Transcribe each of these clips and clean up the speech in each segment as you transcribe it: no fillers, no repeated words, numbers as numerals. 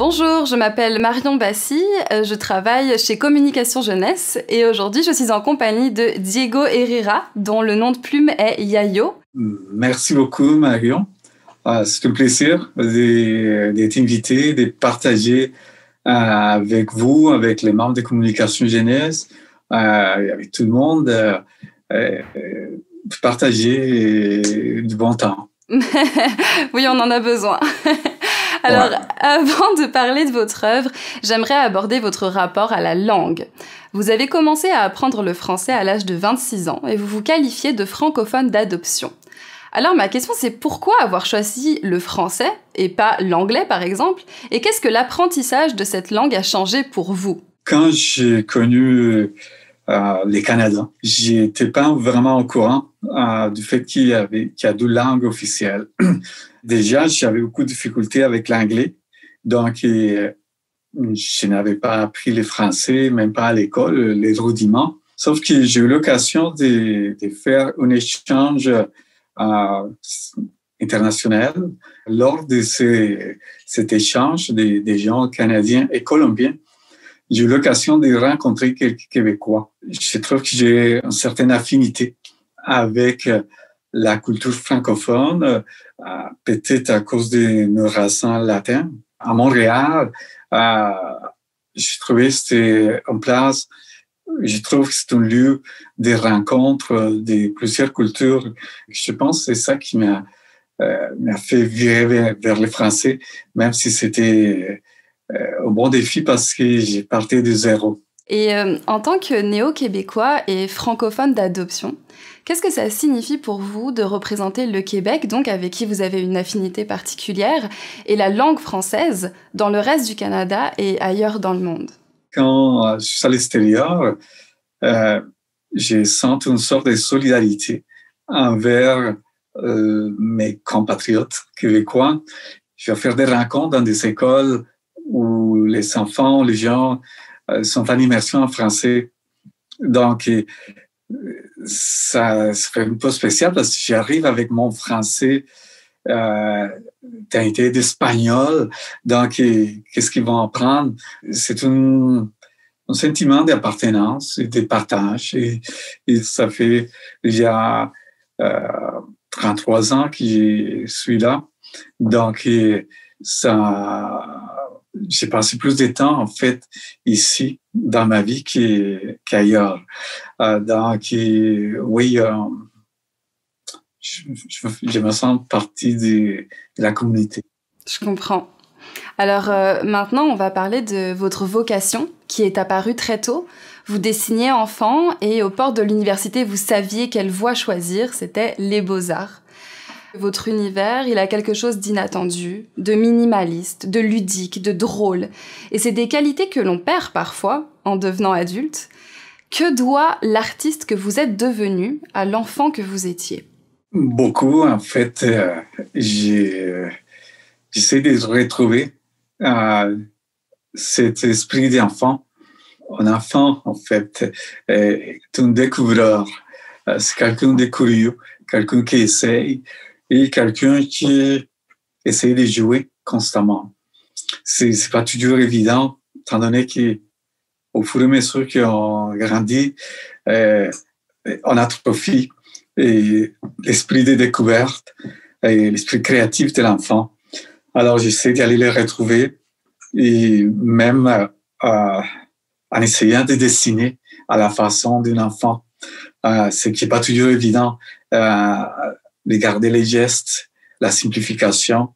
Bonjour, je m'appelle Marion Bassi, je travaille chez Communication Jeunesse et aujourd'hui je suis en compagnie de Diego Herrera, dont le nom de plume est Yayo. Merci beaucoup Marion. C'est un plaisir d'être invité, de partager avec vous, avec les membres de Communication Jeunesse, avec tout le monde, de partager du bon temps. Oui, on en a besoin. Alors, avant de parler de votre œuvre, j'aimerais aborder votre rapport à la langue. Vous avez commencé à apprendre le français à l'âge de 26 ans et vous vous qualifiez de francophone d'adoption. Alors, ma question, c'est pourquoi avoir choisi le français et pas l'anglais, par exemple? Et qu'est-ce que l'apprentissage de cette langue a changé pour vous? Quand j'ai connu les Canadiens, j'étais pas vraiment au courant du fait qu'il y a deux langues officielles. Déjà, j'avais beaucoup de difficultés avec l'anglais, donc je n'avais pas appris le français, même pas à l'école, les rudiments. Sauf que j'ai eu l'occasion de faire un échange international. Lors de cet échange des gens canadiens et colombiens, j'ai eu l'occasion de rencontrer quelques Québécois. Je trouve que j'ai une certaine affinité avec la culture francophone, peut-être à cause de nos racines latines. À Montréal, je trouvais que c'était une place, je trouve que c'est un lieu de rencontre de plusieurs cultures. Je pense que c'est ça qui m'a fait virer vers le français, même si c'était un bon défi parce que j'ai parti de zéro. Et en tant que néo-québécois et francophone d'adoption, qu'est-ce que ça signifie pour vous de représenter le Québec, donc avec qui vous avez une affinité particulière, et la langue française dans le reste du Canada et ailleurs dans le monde? Quand je suis à l'extérieur, j'ai senti une sorte de solidarité envers mes compatriotes québécois. Je vais faire des rencontres dans des écoles où les enfants, les gens sont en immersion en français. Donc, ça fait un peu spécial parce que j'arrive avec mon français teinté d'espagnol. Donc, qu'est-ce qu'ils vont apprendre? C'est un sentiment d'appartenance et de partage. Et ça fait déjà 33 ans que je suis là. Donc, j'ai passé plus de temps, en fait, ici, dans ma vie qu'ailleurs. Donc, oui, je me sens partie de la communauté. Je comprends. Alors maintenant, on va parler de votre vocation qui est apparue très tôt. Vous dessiniez enfant et au port de l'université, vous saviez quelle voie choisir, c'était les beaux-arts. Votre univers, il a quelque chose d'inattendu, de minimaliste, de ludique, de drôle. Et c'est des qualités que l'on perd parfois en devenant adulte. Que doit l'artiste que vous êtes devenu à l'enfant que vous étiez? Beaucoup, en fait. J'essaie de retrouver cet esprit d'enfant. Un enfant, en fait, est un découvreur. C'est quelqu'un de curieux, quelqu'un qui essaye et quelqu'un qui essaie de jouer constamment. C'est pas toujours évident, étant donné qu'au fur et à mesure qu'on grandit, on atrophie et l'esprit de découverte et l'esprit créatif de l'enfant. Alors, j'essaie d'aller les retrouver et même en essayant de dessiner à la façon d'un enfant, ce qui n'est pas toujours évident, de garder les gestes, la simplification,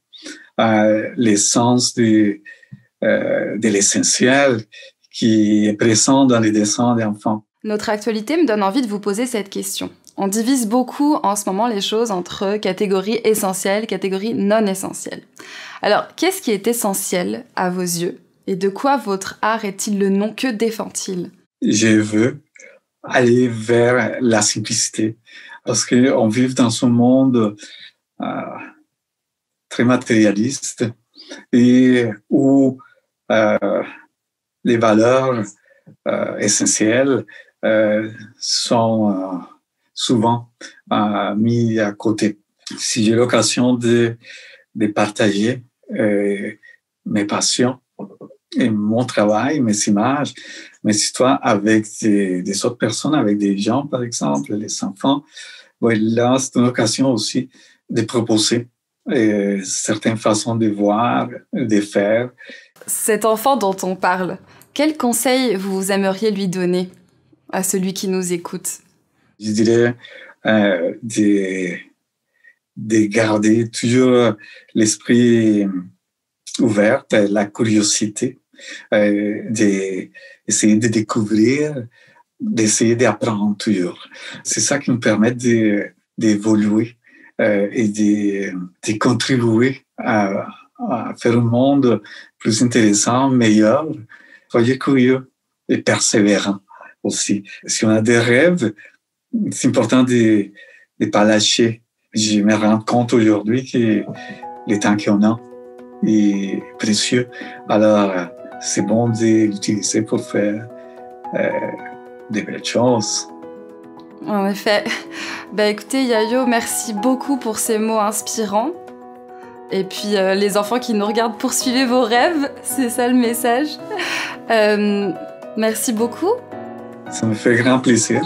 l'essence de l'essentiel qui est présent dans les dessins d'enfants. Notre actualité me donne envie de vous poser cette question. On divise beaucoup en ce moment les choses entre catégories essentielles, catégories non essentielles. Alors, qu'est-ce qui est essentiel à vos yeux et de quoi votre art est-il le nom? Que défend-il? Je veux aller vers la simplicité parce qu'on vit dans un monde très matérialiste et où les valeurs essentielles sont souvent mis à côté. Si j'ai l'occasion de partager mes passions et mon travail, mes images, mes histoires avec des autres personnes, avec des gens, par exemple, les enfants. Ouais, là, c'est une occasion aussi de proposer certaines façons de voir, de faire. Cet enfant dont on parle, quel conseil vous aimeriez lui donner à celui qui nous écoute? Je dirais de garder toujours l'esprit ouvert, la curiosité, d'essayer de découvrir, d'essayer d'apprendre toujours. C'est ça qui nous permet d'évoluer et de contribuer à faire un monde plus intéressant, meilleur. Soyez curieux et persévérant aussi. Si on a des rêves, c'est important de ne pas lâcher. Je me rends compte aujourd'hui que le temps qu'on a est précieux. Alors, c'est bon de l'utiliser pour faire des belles choses. En effet. Écoutez, Yayo, merci beaucoup pour ces mots inspirants. Et puis, les enfants qui nous regardent, poursuivez vos rêves. C'est ça le message. Merci beaucoup. Ça me fait grand plaisir.